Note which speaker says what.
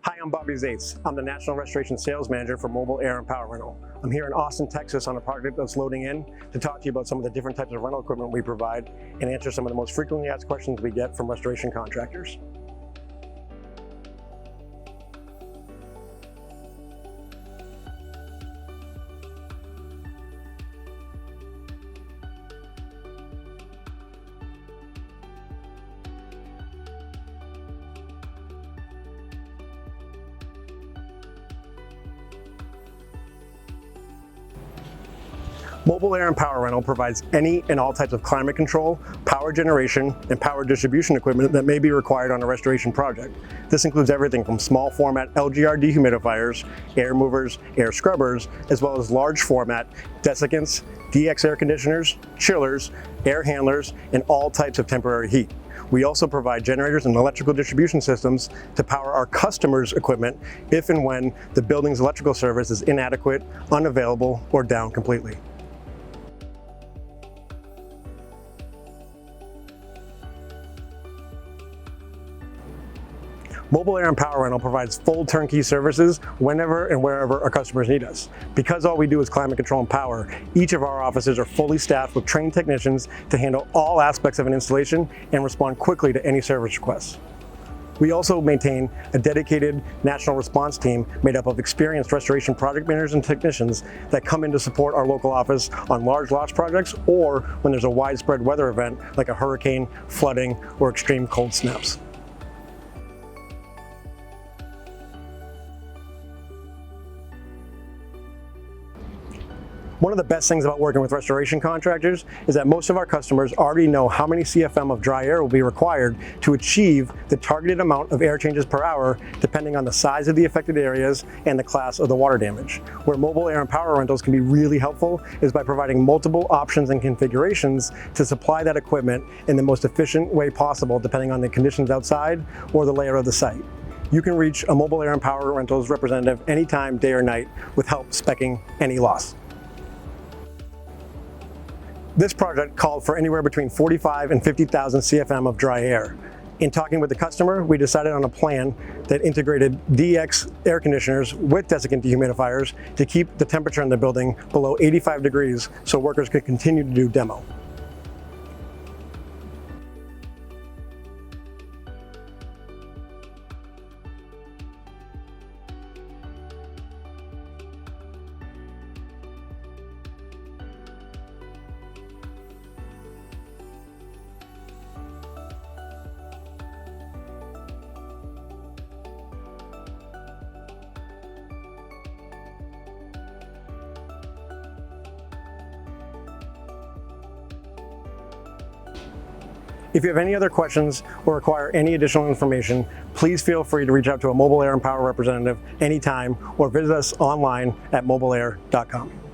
Speaker 1: Hi, I'm Bobby Zates. I'm the National Restoration Sales Manager for Mobile Air and Power Rental. I'm here in Austin, Texas on a project that's loading in to talk to you about some of the different types of rental equipment we provide and answer some of the most frequently asked questions we get from restoration contractors. Mobile Air and Power Rental provides any and all types of climate control, power generation, and power distribution equipment that may be required on a restoration project. This includes everything from small format LGR dehumidifiers, air movers, air scrubbers, as well as large format desiccants, DX air conditioners, chillers, air handlers, and all types of temporary heat. We also provide generators and electrical distribution systems to power our customers' equipment if and when the building's electrical service is inadequate, unavailable, or down completely. Mobile Air and Power Rental provides full turnkey services whenever and wherever our customers need us. Because all we do is climate control and power, each of our offices are fully staffed with trained technicians to handle all aspects of an installation and respond quickly to any service requests. We also maintain a dedicated national response team made up of experienced restoration project managers and technicians that come in to support our local office on large loss projects or when there's a widespread weather event like a hurricane, flooding, or extreme cold snaps. One of the best things about working with restoration contractors is that most of our customers already know how many CFM of dry air will be required to achieve the targeted amount of air changes per hour depending on the size of the affected areas and the class of the water damage. Where Mobile Air and Power Rentals can be really helpful is by providing multiple options and configurations to supply that equipment in the most efficient way possible depending on the conditions outside or the layout of the site. You can reach a Mobile Air and Power Rentals representative anytime, day or night, with help speccing any loss. This project called for anywhere between 45 and 50,000 CFM of dry air. In talking with the customer, we decided on a plan that integrated DX air conditioners with desiccant dehumidifiers to keep the temperature in the building below 85 degrees so workers could continue to do demo. If you have any other questions or require any additional information, please feel free to reach out to a Mobile Air and Power representative anytime or visit us online at mobileair.com.